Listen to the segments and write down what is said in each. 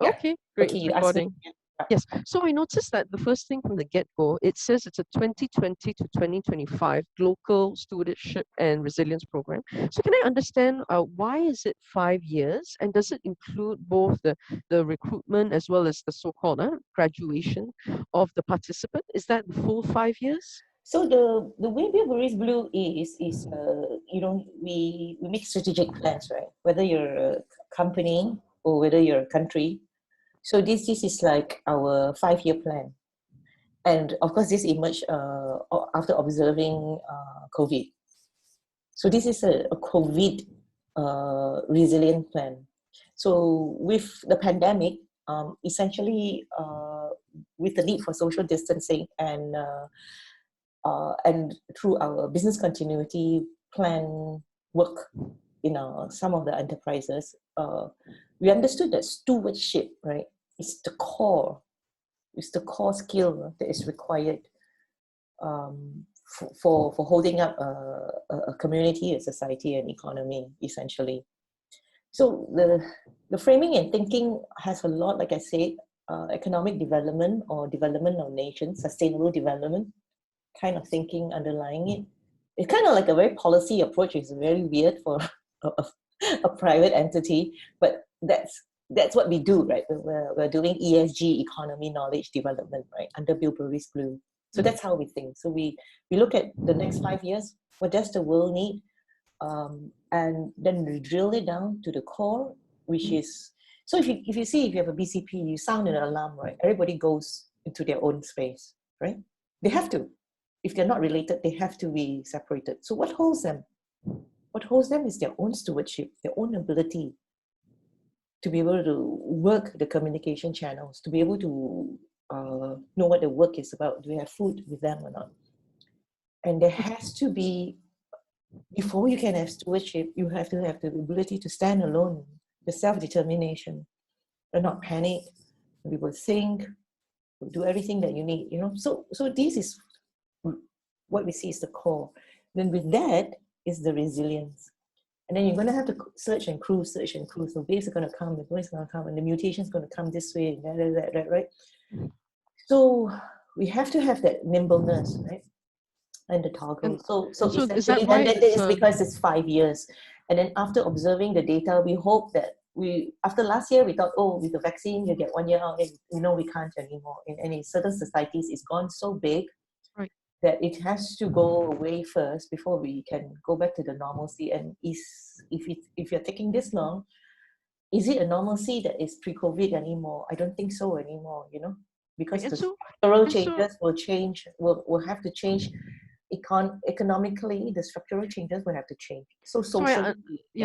Yeah. Okay, great. Okay, It's you asked me. recording. Yeah. Yes. So I noticed that the first thing from the get-go, it says it's a 2020 to 2025 local stewardship and resilience program. So can I understand why is it 5 years, and does it include both the recruitment as well as the so-called graduation of the participant? Is that the full 5 years? So the way Bilberries Blue is we make strategic plans, right? Whether you're a company or whether you're a country. So this is like our 5-year plan, and of course this emerged after observing COVID. So this is a COVID resilient plan. So with the pandemic, essentially with the need for social distancing and through our business continuity plan work in some of the enterprises, we understood that stewardship, right, is the core, skill that is required for holding up a community, a society, an economy, essentially. So the framing and thinking has a lot, like I said, economic development or development of nations, sustainable development kind of thinking underlying it. It's kind of like a very policy approach. It's very weird for a private entity, but that's what we do, right? We're doing ESG, economy, knowledge development, right, under Bilberries Blue. So that's how we think. So we look at the next 5 years. What does the world need? And then we drill it down to the core, which is, so if you have a BCP, you sound an alarm, right? Everybody goes into their own space, right? They have to. If they're not related, they have to be separated. So what holds them? What holds them is their own stewardship, their own ability to be able to work the communication channels, to be able to know what the work is about. Do we have food with them or not? And there has to be, before you can have stewardship, you have to have the ability to stand alone, the self-determination, and not panic. We will think, we'll do everything that you need, So this is what we see is the core. Then with that is the resilience. And then you're going to have to search and cruise. The waves are going to come, the waves are going to come, and the mutation is going to come this way, that, right? So we have to have that nimbleness, right? And the toggle. So essentially, then that is because it's 5 years. And then after observing the data, we hope that after last year, we thought, oh, with the vaccine, you get 1 year out, and we can't anymore. In certain societies, it's gone so big that it has to go away first before we can go back to the normalcy. And if you're taking this long, is it a normalcy that is pre-COVID anymore? I don't think so anymore, because the structural changes will have to change. Economically, the structural changes will have to change. So socially,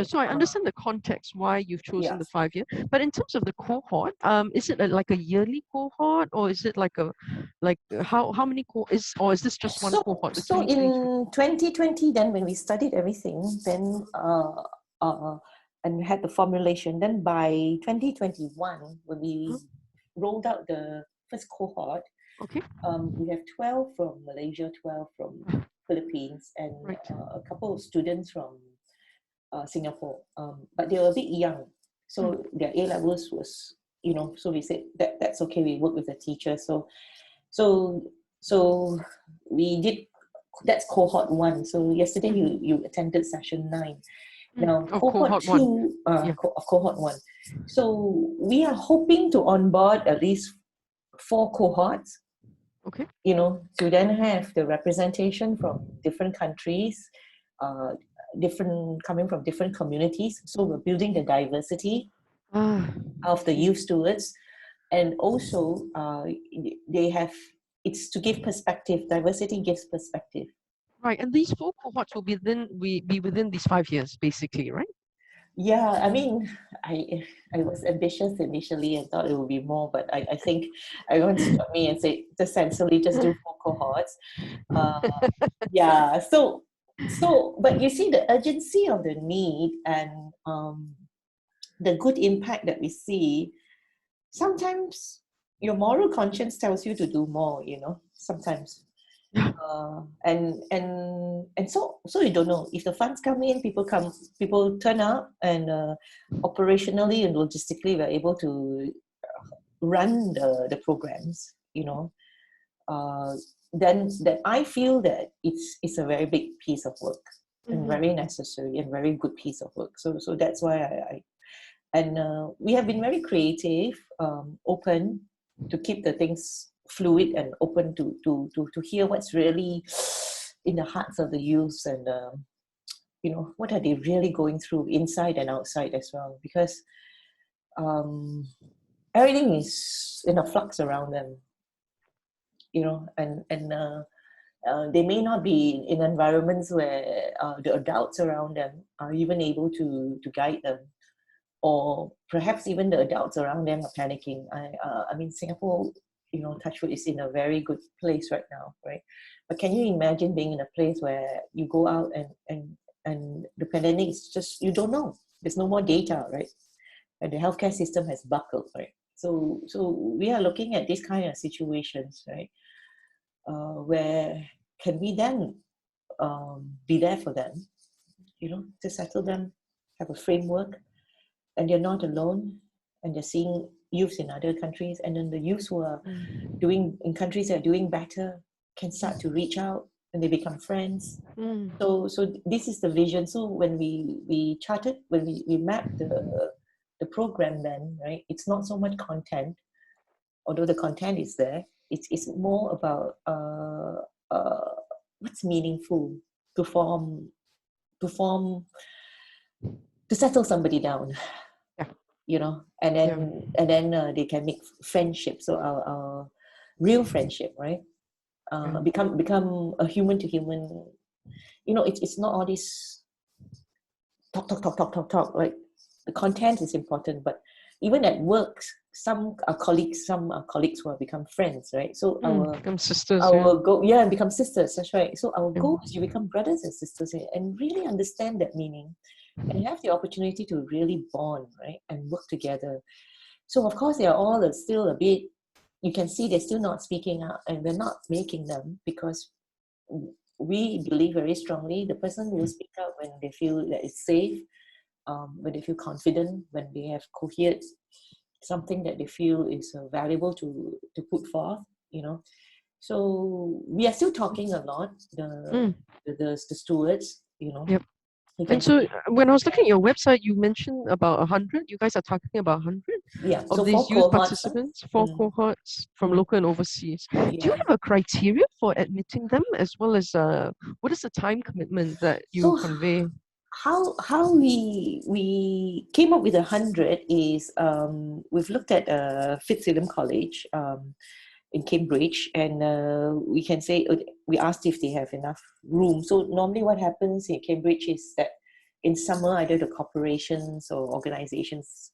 so I understand the context why you've chosen the 5 year. But in terms of the cohort, is it like a yearly cohort, or is it how many or is this just one cohort? So in 2020, then when we studied everything, then and had the formulation, then by 2021, when we rolled out the first cohort, we have 12 from Malaysia, 12 from Philippines, and a couple of students from Singapore. But they were a bit young, so their A levels was, so we said that's okay. We work with the teacher, so we did. That's cohort 1. So yesterday you attended session 9. Now cohort 2 of cohort 1. So we are hoping to onboard at least 4 cohorts. Okay. To then have the representation from different countries, coming from different communities. So we're building the diversity of the youth stewards, and also it's to give perspective. Diversity gives perspective. Right, and these 4 cohorts will be within these 5 years, basically, right? Yeah, I mean, I was ambitious initially and thought it would be more, but I think everyone stopped me and said, just sensibly, just do 4 cohorts. Yeah, so, but you see the urgency of the need and the good impact that we see. Sometimes your moral conscience tells you to do more, sometimes. And so you don't know if the funds come in, people turn up, and operationally and logistically we're able to run the programs, then that I feel that it's a very big piece of work and very necessary and very good piece of work. So that's why we have been very creative, open to keep the things fluid and open to hear what's really in the hearts of the youths, and what are they really going through inside and outside as well, because everything is in a flux around them, and they may not be in environments where the adults around them are even able to guide them, or perhaps even the adults around them are panicking. I mean, Singapore, touch wood, is in a very good place right now, right? But can you imagine being in a place where you go out and the pandemic is just, you don't know. There's no more data, right? And the healthcare system has buckled, right? So we are looking at these kind of situations, right? Where can we then be there for them, to settle them, have a framework, and they're not alone, and they're seeing youths in other countries, and then the youths who are doing in countries that are doing better can start to reach out, and they become friends. So this is the vision. So when we charted, when we mapped the program, then, right, it's not so much content, although the content is there. It's more about what's meaningful to settle somebody down, and then they can make friendship. So our real friendship, right? Become a human to human. It's not all this talk. Like, the content is important, but even at work, some are colleagues who have become friends, right? So become sisters. Become sisters. That's right. So our goal is to become brothers and sisters and really understand that meaning, and have the opportunity to really bond, right, and work together. So of course, they are all still a bit. You can see they're still not speaking out, and we're not making them, because we believe very strongly the person will speak out when they feel that it's safe, when they feel confident, when they have cohered something that they feel is valuable to put forth, So we are still talking a lot, the stewards, Yep. And so when I was looking at your website, you mentioned about 100. You guys are talking about 100 of so these 4 youth cohorts, participants, 4 cohorts from local and overseas. Do you have a criteria for admitting them, as well as what is the time commitment that you convey? How we came up with 100 is, we've looked at Fitzwilliam College in Cambridge, and we can say, we asked if they have enough room. So normally what happens in Cambridge is that in summer, either the corporations or organizations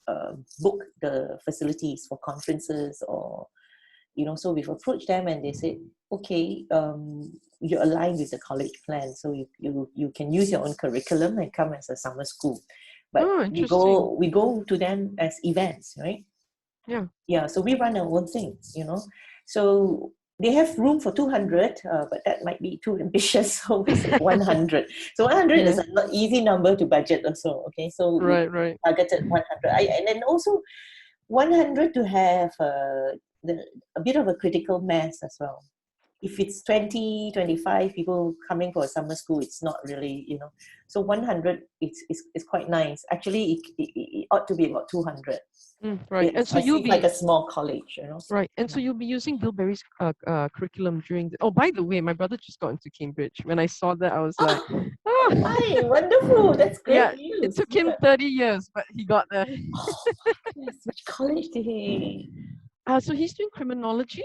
book the facilities for conferences, or so we've approached them, and they said, okay, you're aligned with the college plan, so you can use your own curriculum and come as a summer school. But we go to them as events, right? So we run our own thing, so they have room for 200, but that might be too ambitious, so we said 100. So 100 is an easy number to budget also, okay? So we targeted 100, and then also 100 to have a bit of a critical mass as well. If it's 20, 25 people coming for a summer school, it's not really, So 100 is quite nice. Actually, it ought to be about 200. Right, and so you'll be like a small college, Right, and so you'll be using Bilberries curriculum during. Oh, by the way, my brother just got into Cambridge. When I saw that, I was like, "Hi, wonderful! That's great news." It took him 30 years, but he got there. Yes, which college did he? So he's doing criminology.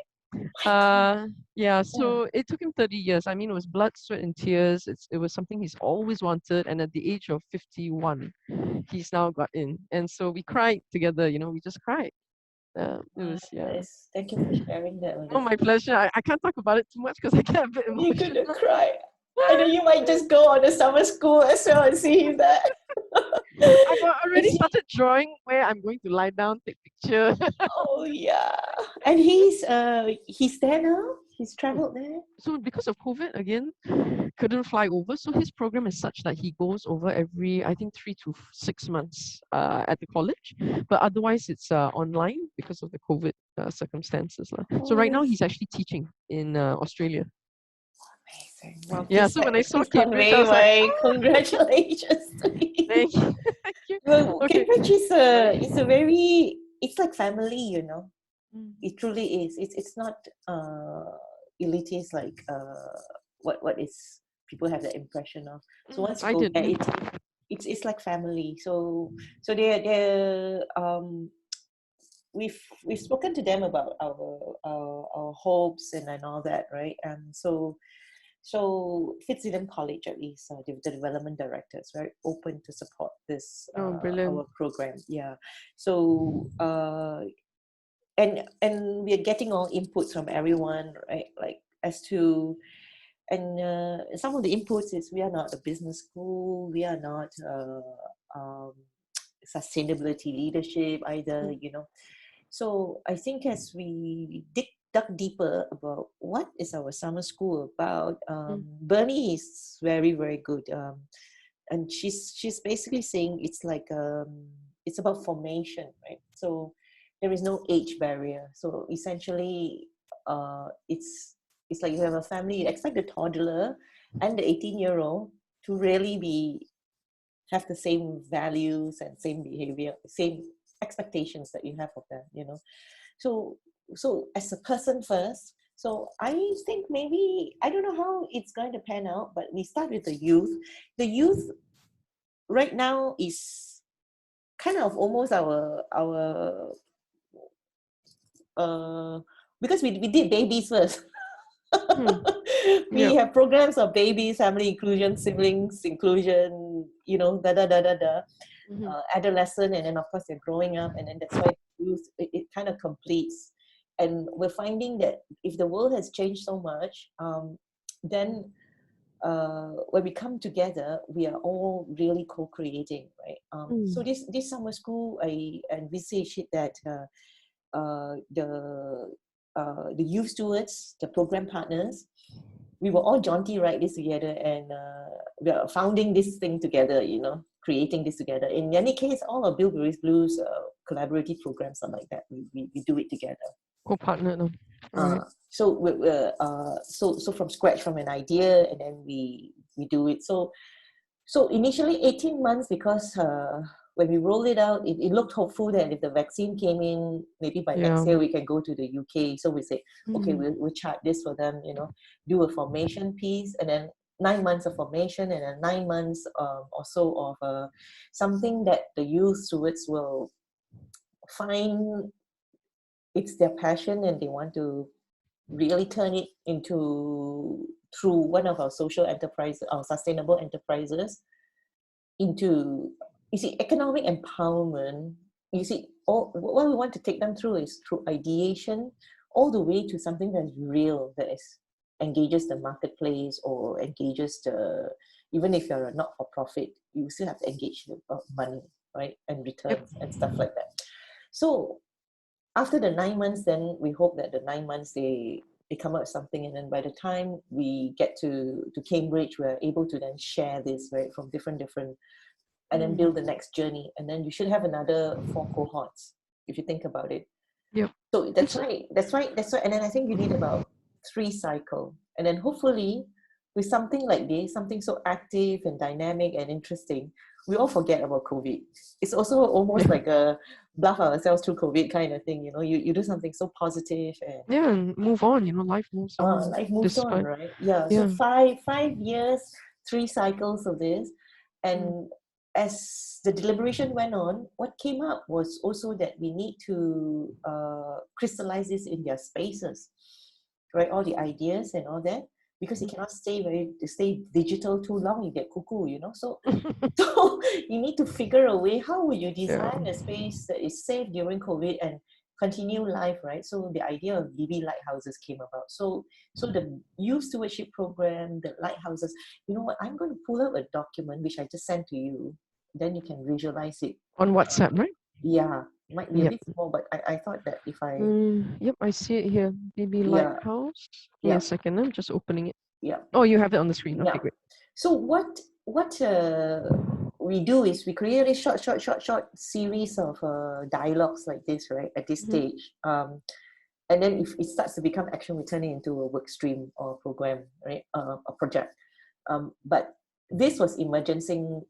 So it took him 30 years. I mean, it was blood, sweat, and tears. It was something he's always wanted, and at the age of 51, he's now got in. And so we cried together. We just cried. It was Thank you for sharing that. Oh, my pleasure. I can't talk about it too much because I get a bit emotional. You're gonna cry. And then you might just go on a summer school as well and see him there. I've already started drawing where I'm going to lie down, take picture. Oh yeah. And he's there now? He's traveled there? So because of COVID again, couldn't fly over. So his program is such that he goes over every, I think, 3 to 6 months at the college. But otherwise, it's online because of the COVID circumstances. So Oh, right now, he's actually teaching in Australia. amazing. Well, Yeah, so when I saw please Cambridge, I convey was like, my congratulations to him. thank you. Thank you. Well, Okay. Cambridge Right. is a very, it's like family, you know. Mm. It truly is. It's not elitist like what is people have the impression of. So once you I go did. there, it's like family. So they're we've spoken to them about our hopes and all that, right? And so Fitzwilliam College at least the development director is very open to support this Oh, brilliant. our program. Yeah. So and we are getting all inputs from everyone, right? Like as to and some of the inputs is we are not a business school, we are not sustainability leadership either, you know. So I think as we dug deeper about what is our summer school about, Bernie is very, very good. And she's basically saying it's like it's about formation, right? So there is no age barrier. So essentially, it's like you have a family. You expect the toddler and the 18-year-old to really have the same values and same behavior, same expectations that you have of them. You know, so as a person first. So I think maybe I don't know how it's going to pan out, but we start with the youth. The youth right now is kind of almost our because we did babies first. We Yep. have programs of babies, family inclusion, siblings inclusion, you know, adolescent, and then of course they're growing up, and then that's why youth it kind of completes. And we're finding that if the world has changed so much, then when we come together, we are all really co-creating, right? So this summer school, I envisage it that the youth stewards, the program partners, we were all jaunty write this together, and we are founding this thing together, you know, creating this together. In any case, all of Bilberries Blue's collaborative programs are like that. We do it together. Co-partner. No. Right. So from scratch, from an idea, and then we do it. So initially 18 months because when we rolled it out, it looked hopeful that if the vaccine came in, maybe by next year we can go to the UK. So we said, okay, we'll chart this for them, you know, do a formation piece, and then 9 months of formation, and then 9 months or so of something that the youth stewards will find it's their passion and they want to really turn it into through one of our social enterprise, our sustainable enterprises, into, you see, economic empowerment. You see, all what we want to take them through is through ideation all the way to something that's real, that is engages the marketplace or engages the, even if you're a not-for-profit, you still have to engage money, right, and returns and stuff like that. So after the 9 months, then we hope that the 9 months they come up with something, and then by the time we get to Cambridge, we're able to then share this, right, from different and then build the next journey, and then you should have another 4 cohorts if you think about it. Yep. So that's right, and then I think you need about 3 cycle, and then hopefully with something like this, something so active and dynamic and interesting, we all forget about COVID. It's also almost like a bluff ourselves through COVID kind of thing, you know. You do something so positive and and move on. You know, life moves on. life moves on, Despite. right? Yeah. So 5 years, 3 cycles of this, and as the deliberation went on, what came up was also that we need to crystallize this in their spaces, right? All the ideas and all that, because you cannot stay digital too long, you get cuckoo, you know. So so you need to figure a way, how would you design a space that is safe during COVID and continue life, right? So the idea of DB lighthouses came about. So the youth stewardship program, the lighthouses, you know what, I'm going to pull up a document which I just sent to you, then you can visualize it On WhatsApp, right? Yeah, might be a bit small, but I thought that if I Yep, I see it here. Maybe yeah lighthouse. Give me a yeah second. I'm just opening it. Yeah. Oh, you have it on the screen. Okay, Yeah. great. So what we do is we create a short series of dialogues like this, right, at this stage. And then if it starts to become action, we turn it into a work stream or a program, right, a project. But this was emergencing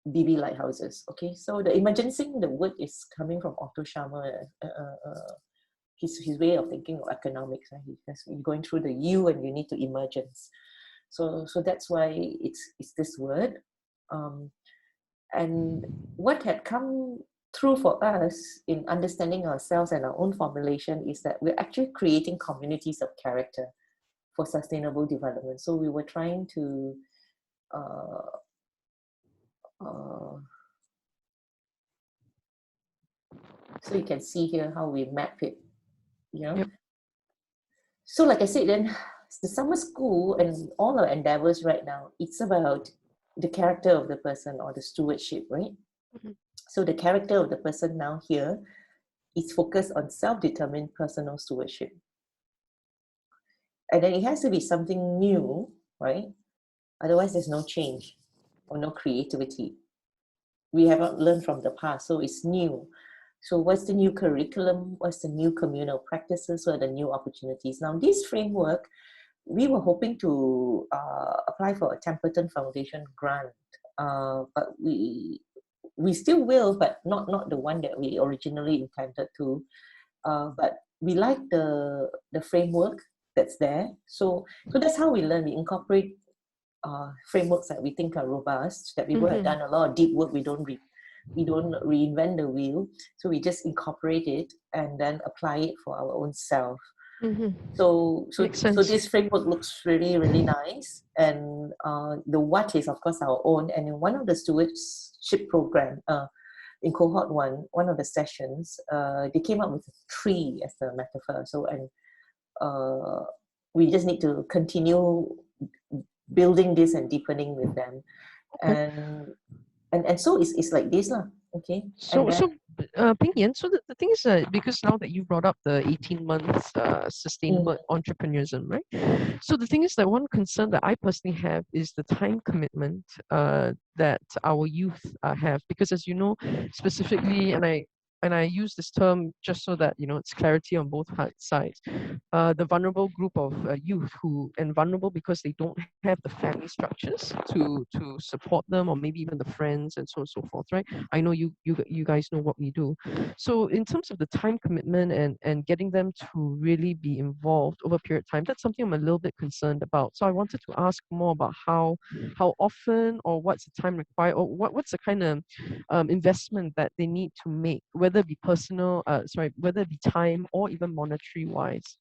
BB lighthouses. Okay, so the emergencing, the word is coming from Otto Scharmer. His way of thinking of economics, right? Because you're going through the U and you need to emergence. So that's why it's this word. And what had come through for us in understanding ourselves and our own formulation is that we're actually creating communities of character for sustainable development. So we were trying to so you can see here how we map it, you know. Yep. So like I said, then the summer school and all our endeavors right now, it's about the character of the person or the stewardship, right? So the character of the person now here is focused on self-determined personal stewardship. And then it has to be something new, right? Otherwise there's no change or no creativity. We haven't learned from the past, so it's new. So what's the new curriculum? What's the new communal practices? What are the new opportunities? Now this framework, we were hoping to apply for a Templeton Foundation grant, but we still will, but not the one that we originally intended to. But we like the framework that's there. So that's how we learn. We incorporate frameworks that we think are robust, that people have done a lot of deep work. We don't reinvent the wheel. So we just incorporate it and then apply it for our own self. So this framework looks really, really nice. And the what is, of course, our own. And in one of the stewardship program, in cohort one of the sessions, they came up with a tree as the metaphor. So, and we just need to continue building this and deepening with them. And so it's like this lah. Okay. Peng-Ean, so the thing is, because now that you brought up the 18 months sustainable entrepreneurism, right? So the thing is that one concern that I personally have is the time commitment that our youth have, because as you know, specifically, and I use this term just so that, you know, it's clarity on both sides. The vulnerable group of youth and vulnerable because they don't have the family structures to support them, or maybe even the friends and so on and so forth, right? I know you guys know what we do. So in terms of the time commitment and getting them to really be involved over a period of time, that's something I'm a little bit concerned about. So I wanted to ask more about how often, or what's the time required, or what's the kind of investment that they need to make, whether it be personal, whether it be time or even monetary wise.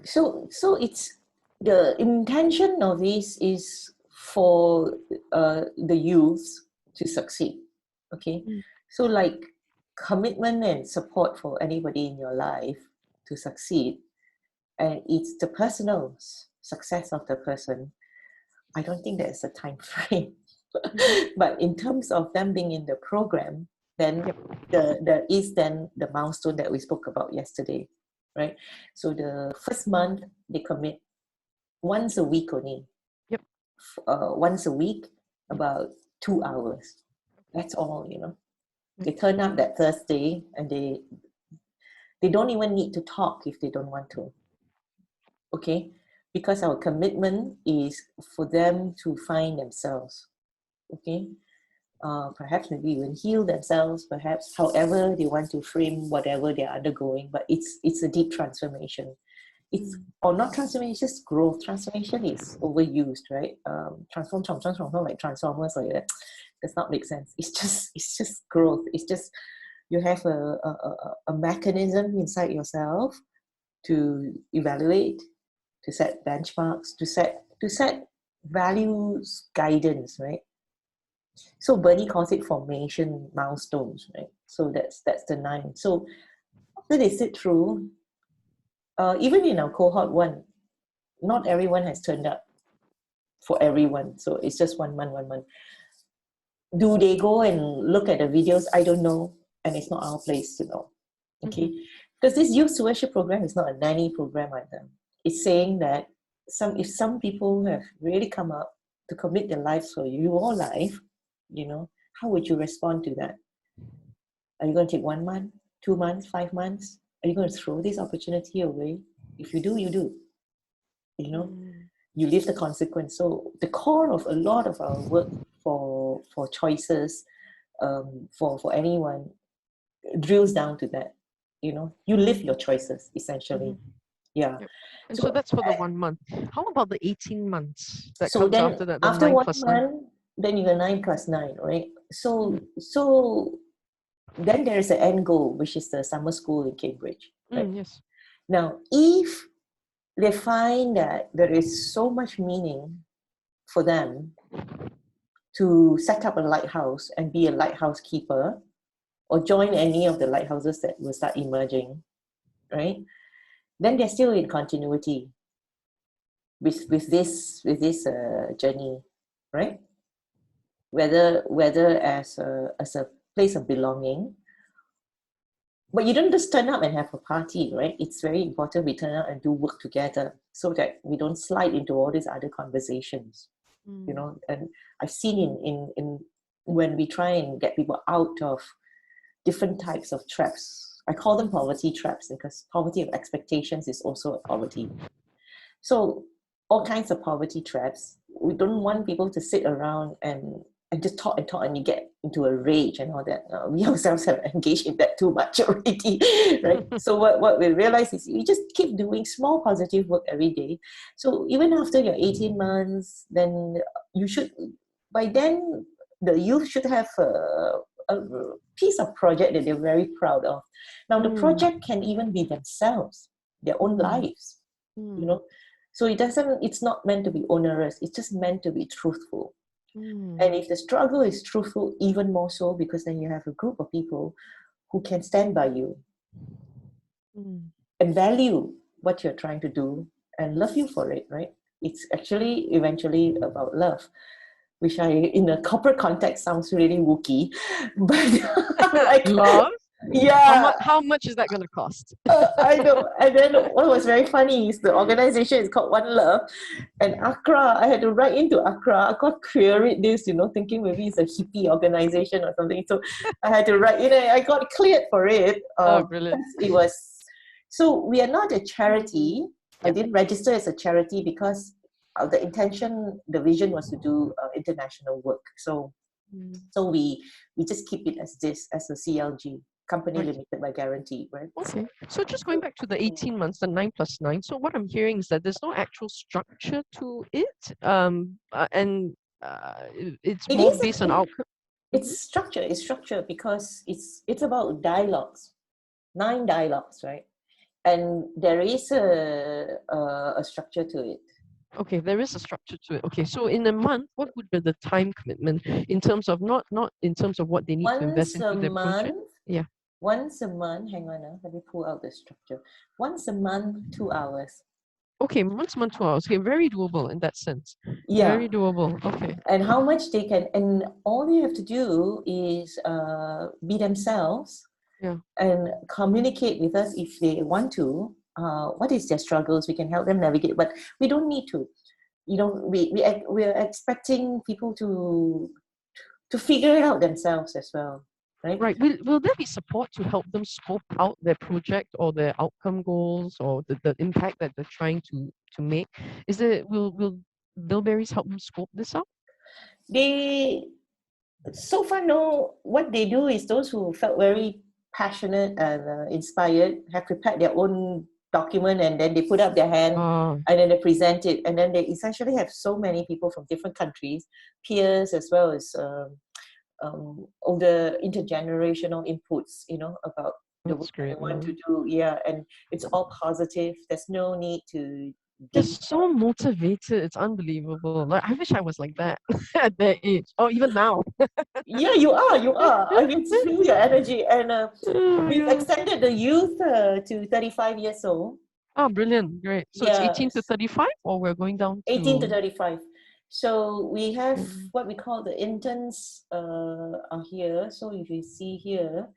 So it's the intention of this is for the youth to succeed. Okay, so like commitment and support for anybody in your life to succeed, and it's the personal success of the person. I don't think there's a time frame. But in terms of them being in the program, then there is then the milestone that we spoke about yesterday, right? So the first month they commit once a week only. Once a week, about 2 hours. That's all, you know. They turn up that Thursday and they don't even need to talk if they don't want to. Okay? Because our commitment is for them to find themselves. Okay? Perhaps maybe even heal themselves, perhaps however they want to frame whatever they're undergoing, but it's a deep transformation. It's or not transformation, it's just growth. Transformation is overused, right? Transform like Transformers like that does not make sense. It's just growth. It's just you have a mechanism inside yourself to evaluate, to set benchmarks, to set values, guidance, right? So Bernie calls it formation milestones, right? So that's the 9. So after they sit through, even in our cohort 1, not everyone has turned up for everyone. So it's just 1 month. Do they go and look at the videos? I don't know. And it's not our place to know. Okay? Because this youth stewardship program is not a nanny program either. It's saying that if some people have really come up to commit their lives for your life, how would you respond to that? Are you going to take 1 month, 2 months, 5 months? Are you going to throw this opportunity away? If you do, you do. You live the consequence. So the core of a lot of our work for choices, for anyone, drills down to that. You live your choices essentially. Yeah. Yep. And so that's for the 1 month. How about the 18 months that So comes then after that, the after 9 1 plus 9? month, then you got 9 plus 9, right? So then there is an end goal, which is the summer school in Cambridge, right? Yes. Now, if they find that there is so much meaning for them to set up a lighthouse and be a lighthouse keeper, or join any of the lighthouses that will start emerging, right? Then they're still in continuity with this journey, right? Whether as a place of belonging. But you don't just turn up and have a party, right? It's very important we turn up and do work together so that we don't slide into all these other conversations, And I've seen in when we try and get people out of different types of traps. I call them poverty traps because poverty of expectations is also a poverty. So all kinds of poverty traps. We don't want people to sit around and just talk and you get into a rage and all that. We ourselves have engaged in that too much already, right? So what we realize is you just keep doing small positive work every day. So even after your 18 months, then you should, by then, the youth should have a piece of project that they're very proud of. Now, the project can even be themselves, their own lives, So it's not meant to be onerous. It's just meant to be truthful. And if the struggle is truthful, even more so, because then you have a group of people who can stand by you and value what you're trying to do and love you for it, right? It's actually eventually about love, which in a corporate context sounds really wooky, but like, love? Yeah. How much is that going to cost? I know. And then what was very funny is the organization is called One Love. And Accra, I had to write into Accra. I got queried this, thinking maybe it's a hippie organization or something. So I had to write, I got cleared for it. Brilliant. It was, so we are not a charity. I didn't register as a charity because the intention, the vision was to do international work. So we just keep it as a CLG. Company limited by guarantee, right? Okay. So just going back to the 18 months, the 9 plus 9. So what I'm hearing is that there's no actual structure to it. It's more based on outcome. It's structure. It's structure because it's about dialogues, 9 dialogues, right? And there is a structure to it. Okay, there is a structure to it. Okay, so in a month, what would be the time commitment in terms of not in terms of what they need to invest into their project? Yeah. Once a month, hang on, let me pull out the structure. Once a month, 2 hours. Okay, once a month, 2 hours. Okay, very doable in that sense. Yeah. Very doable. Okay. And how much they can, and all you have to do is be themselves. Yeah. And communicate with us if they want to. What is their struggles? We can help them navigate, but we don't need to. We're expecting people to figure it out themselves as well, right? Right. Will there be support to help them scope out their project or their outcome goals or the impact that they're trying to make? Will Bilberries help them scope this out? They so far know what they do is those who felt very passionate and inspired have prepared their own document and then they put up their hand and then they present it, and then they essentially have so many people from different countries, peers as well as all the intergenerational inputs, about the work they want to do. Yeah, and it's all positive. There's no need to. They're so motivated. It's unbelievable. Like, I wish I was like that at their age, or even now. Yeah, you are. I mean, feel your energy, and we've extended the youth to 35 years old. Oh, brilliant! Great. So it's 18 to 35, or we're going down to 18 to 35. So we have what we call the interns are here. So if you see here,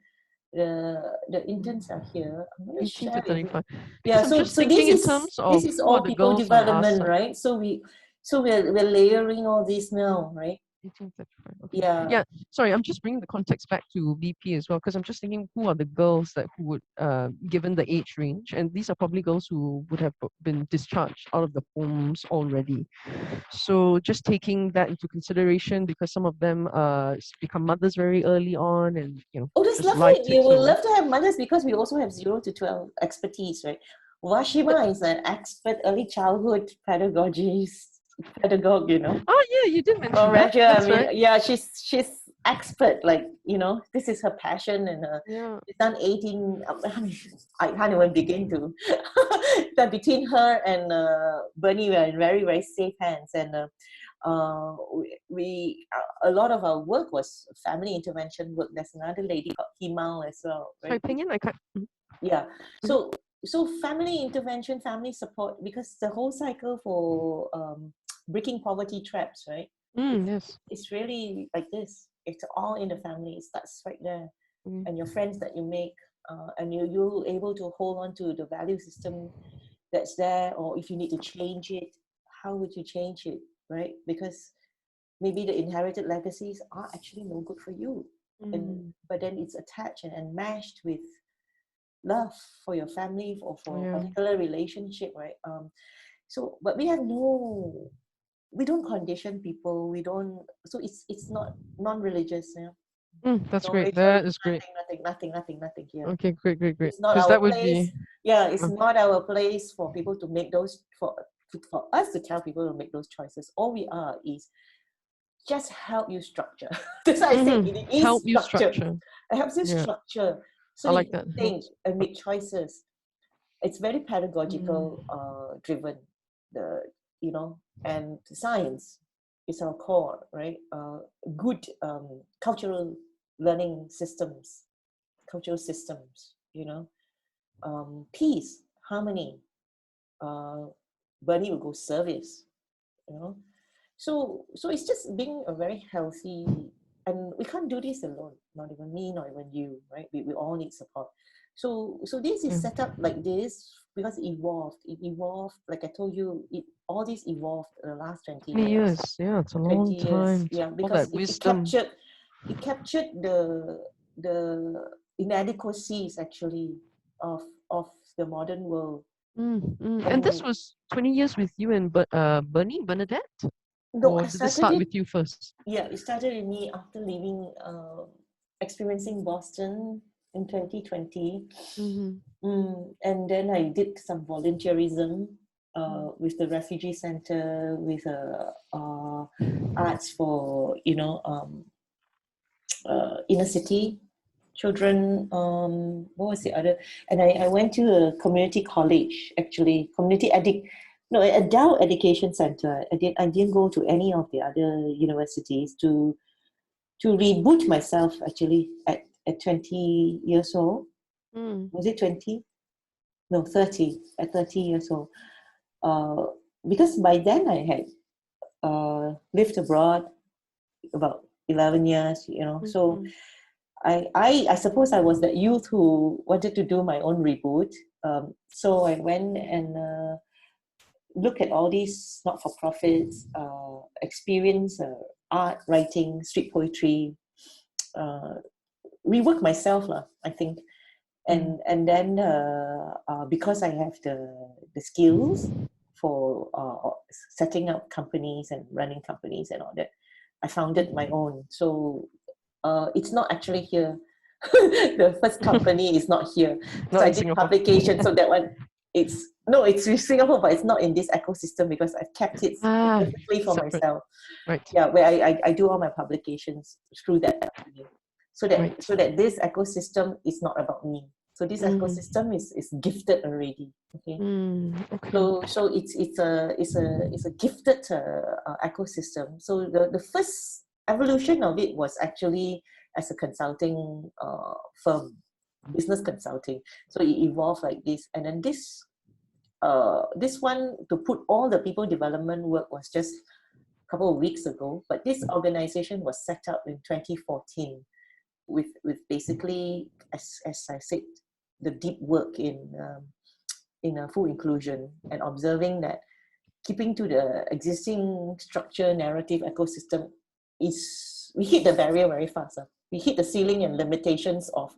the interns are here. I'm going to 18 to share with you. 35. Yeah, Because I'm so just so thinking this in is terms of who are all the people girls on our development, side. right? So we're layering all this now, right? 1835. Okay. Yeah. Yeah. Sorry, I'm just bringing the context back to BP as well, because I'm just thinking who are the girls that who would, given the age range, and these are probably girls who would have been discharged out of the homes already. So just taking that into consideration, because some of them become mothers very early on, and Oh, that's just lovely. life We takes would over. love to have mothers because we also have 0 to 12 expertise, right? Washima is an expert early childhood pedagogue, you know. Oh yeah, you did mention From that. Russia, I That's mean, right. yeah, she's expert. Like, you know, this is her passion, and Yeah. she's done 18. I can't even begin to. That between her and Bernie, we are in very very safe hands, and a lot of our work was family intervention work. There's another lady called Himal as well, Sorry, right? Peng-Ean, I can't. Yeah. Mhm. So family intervention, family support, because the whole cycle for breaking poverty traps, right? Yes. It's really like this. It's all in the family. It starts right there, Mm. and your friends that you make, and you're able to hold on to the value system that's there, or if you need to change it, how would you change it, right? Because maybe the inherited legacies are actually no good for you, and Mm. but then it's attached and meshed with love for your family or for a Yeah. particular relationship, right? So but we have no, we don't condition people, we don't, so it's not non-religious, you know. That's No great. rituals, That is great. nothing here. Okay, great, great, great. It's not Because our that would place. be. Yeah, it's uh, not our place for people to make those, for us to tell people to make those choices. All we are is just help you structure. That's why I say it is Help you structure. structure. It helps you Yeah, structure so I that like you that. think Helps. and make choices. It's very pedagogical Mm. driven, the, you know, and science is our core, right? Good cultural learning systems, cultural systems, you know, peace, harmony, uh, Bernie will go service, you know. So it's just being a very healthy, and we can't do this alone, not even me, not even you, right? We all need support. So this is Yeah. set up like this because it evolved, like I told you, all this evolved in the last 20 20 years. years. Yeah, it's a 20 long years, time. yeah, All because that it wisdom. captured, the inadequacies actually of the modern world. And this And was 20 years with you and Bernie, Bernadette? no, Or I did this started start it. with you first? Yeah, it started in me after leaving, experiencing Boston in 2020. Mm-hmm. And then I did some volunteerism Mm. with the refugee center, with arts for, you know, inner city children. What was the other? And I went to a community college, actually, no, adult education center. I didn't go to any of the other universities to reboot myself, actually, at 20 years old. Mm. Was it 20? No, 30. At 30 years old. Uh, because by then I had lived abroad about 11 years, you know. So Mm-hmm. I suppose I was that youth who wanted to do my own reboot. So I went and looked at all these not-for-profits, experience art, writing, street poetry, uh, rework myself, lah, I think. And then because I have the skills for setting up companies and running companies and all that, I founded my own. So it's not actually here. The first company is not here. So Not I in did Singapore. publication. So that one, it's in Singapore, but it's not in this ecosystem because I've kept it Ah, specifically for separate. myself. Right. Yeah, where I do all my publications through that company, so that Right. this ecosystem is not about me. So this Mm. ecosystem is gifted already. Okay, Okay. so it's a gifted ecosystem. So the first evolution of it was actually as a consulting firm, business consulting. So it evolved like this, and then this one, to put all the people development work, was just a couple of weeks ago. But this organization was set up in 2014. with basically, as I said, the deep work in full inclusion and observing that keeping to the existing structure, narrative, ecosystem is, we hit the barrier very fast. We hit the ceiling and limitations of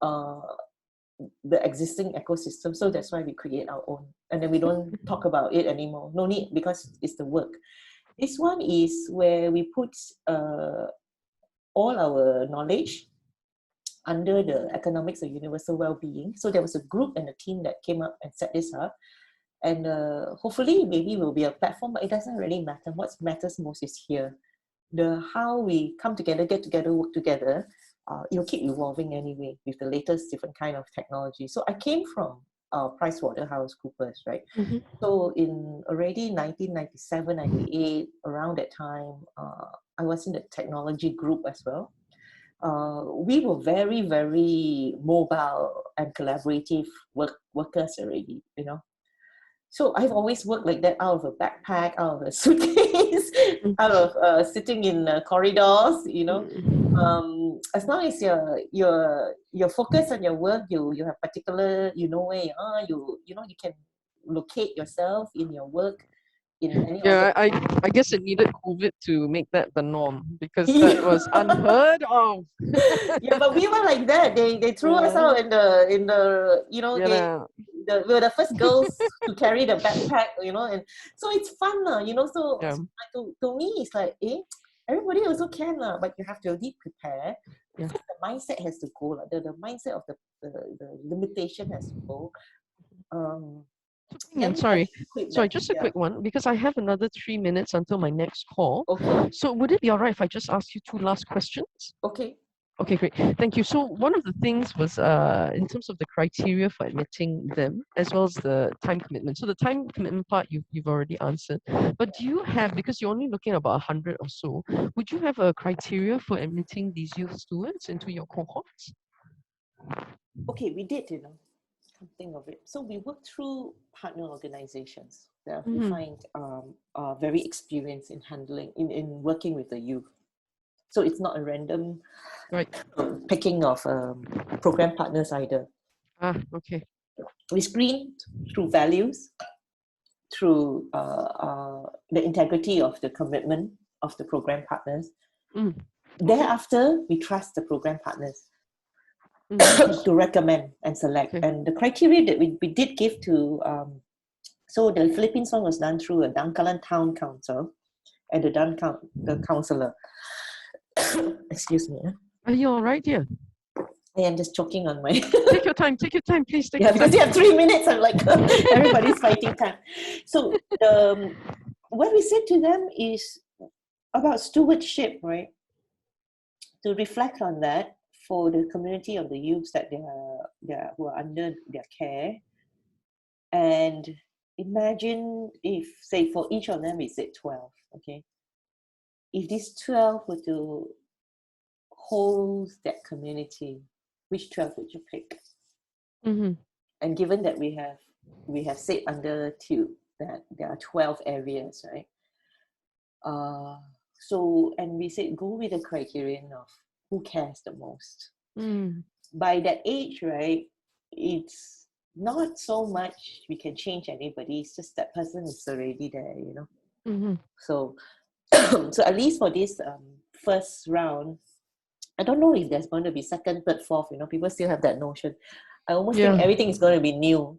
the existing ecosystem. So that's why we create our own. And then we don't talk about it anymore. No need, because it's the work. This one is where we put all our knowledge under the economics of universal well-being. So there was a group and a team that came up and set this up. And hopefully maybe will be a platform, but it doesn't really matter. What matters most is here. The how we come together, get together, work together, it'll keep evolving anyway with the latest different kind of technology. So I came from PricewaterhouseCoopers, right? Mm-hmm. So in already 1997, 98, around that time, I was in the technology group as well. We were very, very mobile and collaborative workers already, you know. So I've always worked like that, out of a backpack, out of a suitcase, out of sitting in corridors, you know. As long as you're focused on your work, you have particular, you know where you are, you know, you can locate yourself in your work in any Yeah, I guess it needed COVID to make that the norm, because that was unheard of. Yeah, but we were like that. They threw us Yeah. out in the you know, Yeah. we were the first girls to carry the backpack, you know, and so it's fun, you know. So Yeah. to me, it's like, everybody also can, but you have to really prepare. Yeah. The mindset has to go, the mindset of the limitation has to go. Peng-Ean, sorry, just a quick one, because I have another 3 minutes until my next call. Okay. So would it be all right if I just ask you 2 last questions? Okay. Okay, great. Thank you. So one of the things was in terms of the criteria for admitting them, as well as the time commitment. So the time commitment part you've already answered. But do you have, because you're only looking at about 100 or so, would you have a criteria for admitting these youth stewards into your cohorts? Okay, we did, you know. Think of it. So we work through partner organizations that we find are very experienced in handling, in working with the youth. So it's not a random picking of program partners either. Okay. We screen through values, through the integrity of the commitment of the program partners. Thereafter, we trust the program partners to recommend and select. And the criteria that we did give to, so the Philippines one was done through a Dangkalan Town Council and the councillor. Excuse me. Are you all right here? I am just choking on my... Take your time, please. Take your because time. you have 3 minutes, I'm like, everybody's fighting time. So what we said to them is about stewardship, right? To reflect on that for the community of the youths that who are under their care. And imagine if, say, for each of them we said 12, okay? If these 12 were to hold that community, which 12 would you pick? And given that we have said under two that there are 12 areas, right? So, and we said go with the criterion of who cares the most. By that age, right, it's not so much we can change anybody, it's just that person is already there, you know. So so at least for this first round, I don't know if there's going to be second, third, fourth, you know, people still have that notion. I almost think everything is going to be new.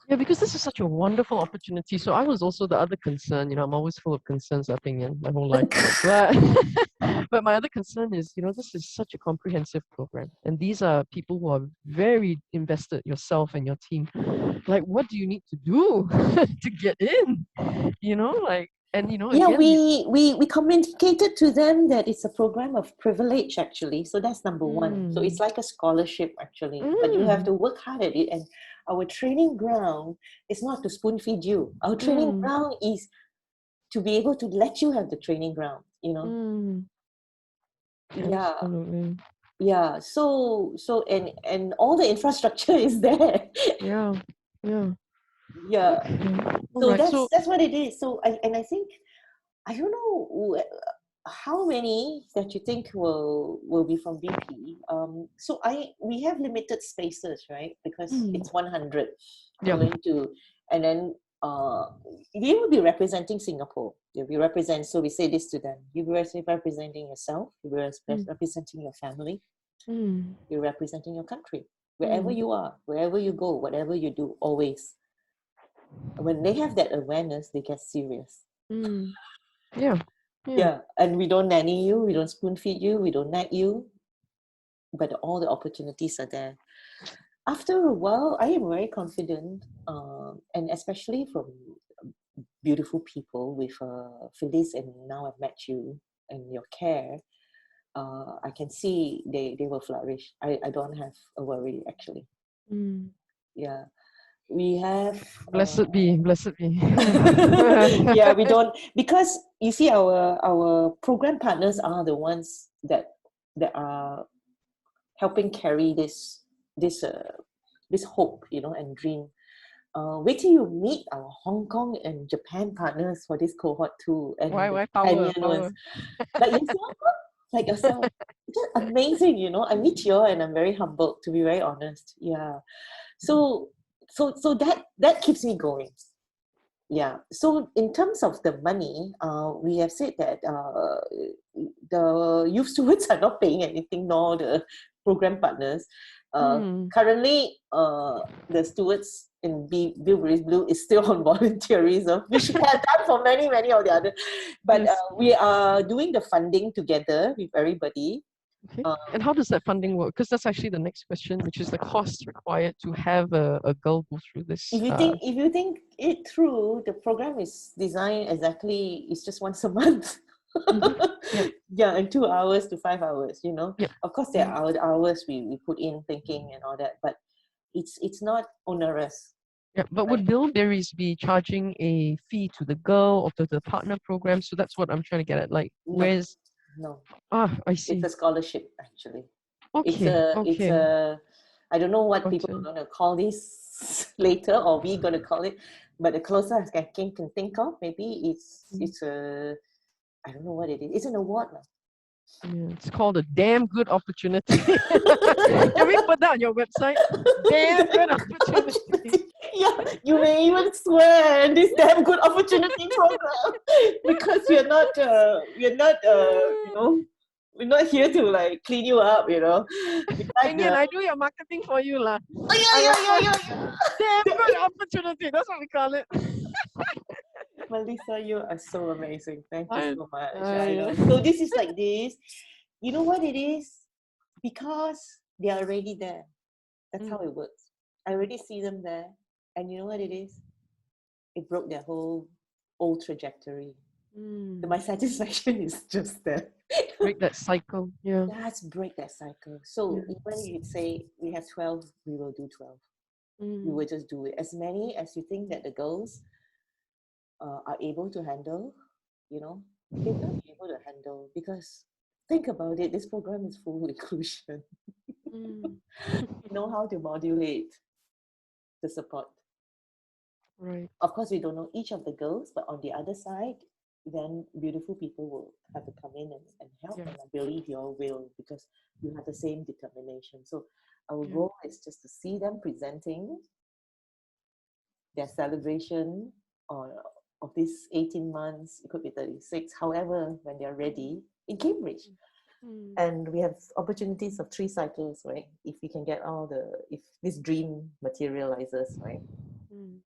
Yeah, because this is such a wonderful opportunity. So I was also the other concern, you know, I'm always full of concerns, Peng-Ean, my whole life. But my other concern is, you know, this is such a comprehensive program. And these are people who are very invested, yourself and your team. Like, what do you need to do to get in? You know, like, and you know, yeah, again, we communicated to them that it's a program of privilege, actually. So that's number one. So it's like a scholarship, actually. But you have to work hard at it. And our training ground is not to spoon feed you. Our training ground is to be able to let you have the training ground, you know. Yeah. Absolutely. Yeah. So and all the infrastructure is there. Yeah. So Right. that's what it is. So I think, I don't know, how many that you think will be from BP? So we have limited spaces, right? Because Mm. it's 100 Yeah. going to, and then they will be representing Singapore. They'll be represent. So we say this to them: you will be representing yourself. You will be Mm. representing your family. Mm. You're representing your country. Wherever Mm. you are, wherever you go, whatever you do, always. When they have that awareness, they get serious. Mm. Yeah. Yeah. Yeah, and we don't nanny you, we don't spoon feed you, we don't nag you, but all the opportunities are there. After a while, I am very confident, and especially from beautiful people with Phyllis, and now I've met you and your care, I can see they will flourish. I don't have a worry actually. Mm. Yeah, we have. Blessed be, blessed be. Yeah, we don't, because you see our program partners are the ones that are helping carry this hope, and dream. Wait till you meet our Hong Kong and Japan partners for this cohort too, and the Why power, Peng-Ean power. ones, like yourself, like yourself. Just amazing, I meet you all and I'm very humbled, to be very honest. Yeah, so that keeps me going. Yeah. So in terms of the money, we have said that the youth stewards are not paying anything, nor the program partners. Mm. Currently, the stewards in Bilberries Blue is still on volunteerism, which we have done for many, many of the other. But Yes. we are doing the funding together with everybody. Okay. And how does that funding work? Because that's actually the next question, which is the cost required to have a girl go through this. If you think it through, the program is designed exactly. It's just once a month. Yeah. Yeah, and 2 hours to 5 hours. Yeah. Of course, there are hours we put in thinking and all that, but it's not onerous. Yeah. But Right? would Bilberries be charging a fee to the girl or to the partner program? So that's what I'm trying to get at. Like, No, where's no. I It's see. a scholarship actually. It's Okay. a it's Okay. a I don't know what Got people it. are gonna call this later, or we gonna call it, but the closest I can think of, maybe Mm. it's a, I don't know what it is. It's an award. Yeah, it's called a damn good opportunity. Can we put that on your website? Damn good opportunity. Yeah, you may even swear in this damn good opportunity program, because we're not here to like clean you up, We like Peng-Ean, the, I do your marketing for you lah. oh, I yeah, offer yeah, yeah, damn yeah. good opportunity. That's what we call it. Melissa, you are so amazing. Thank you I, so much. I I, know. So this is like this. You know what it is? Because they are already there. That's how it works. I already see them there. And you know what it is? It broke their whole old trajectory. My satisfaction is just there. break that cycle. Yeah. Let's break that cycle. So Yeah. even you'd say we have 12, we will do 12. We Mm. will just do it. As many as you think that the girls are able to handle, they will be able to handle, because think about it, this program is full inclusion. Mm. We know how to modulate the support. Right. Of course, we don't know each of the girls, but on the other side, then beautiful people will have to come in and help. Yeah. And I believe you all will, because you have the same determination. So our Yeah. goal is just to see them presenting their celebration or of these 18 months, it could be 36, however, when they're ready in Cambridge. Mm. And we have opportunities of 3 cycles, right? If we can get if this dream materializes, right? Mm.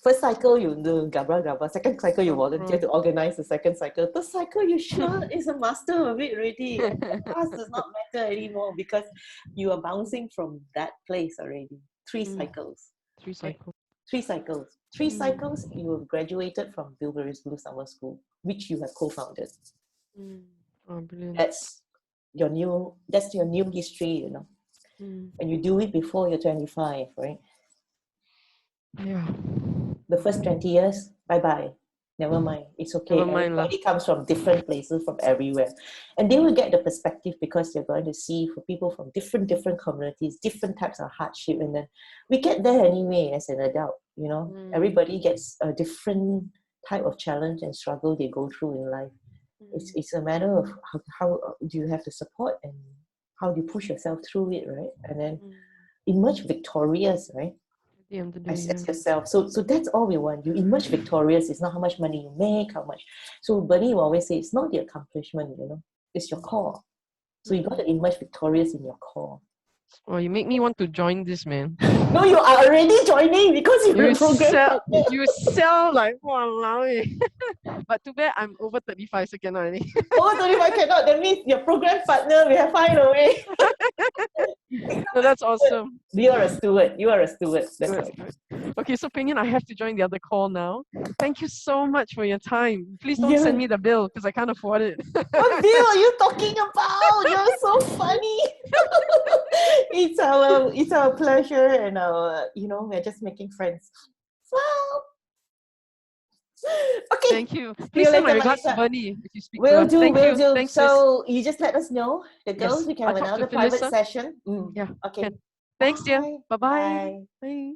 First cycle, you do gabra gabra. Second cycle, you volunteer Right. to organize the second cycle. Third cycle, you sure is a master of it already. And the past does not matter anymore, because you are bouncing from that place already. 3 cycles. 3 Okay? cycles. 3 cycles. 3 cycles, you have graduated from Bilberries Blue Summer School, which you have co-founded. Mm. Oh, brilliant. That's your new history, Mm. When you do it before you're 25, right? Yeah. The first 20 years, bye-bye. Never mind. It's okay. Never mind lah. Everybody comes from different places, from everywhere. And they will get the perspective, because they're going to see for people from different communities, different types of hardship. And then we get there anyway as an adult, Everybody gets a different type of challenge and struggle they go through in life. It's a matter of how do you have the support and how do you push yourself through it, right? And then emerge victorious, right? At the end of the day, As yourself. So that's all we want. You emerge victorious. It's not how much money you make, how much. So Bernie will always say it's not the accomplishment, it's your core. So you got to emerge victorious in your core. Oh, you make me want to join this, man. No, you are already joining because you're a program partner. You sell like walao. But too bad I'm over 35, so cannot already. Over 35 cannot. That means your program partner, we have find a way. No, that's awesome. You are a steward. You are a steward. That's Good, right. good. Okay, so Peng-Ean, I have to join the other call now. Thank you so much for your time. Please don't send me the bill because I can't afford it. What bill are you talking about? You're so funny. It's our pleasure, and we're just making friends. Wow. Okay. Thank you. Please send my regards to Bernie if you speak to her. Will do. Thanks, so you just let us know, the girls. Yes, We can I'll have talk to another private Phyllis. session. Yeah. Okay. Can. Thanks, dear. Bye. Bye-bye. Bye. Bye.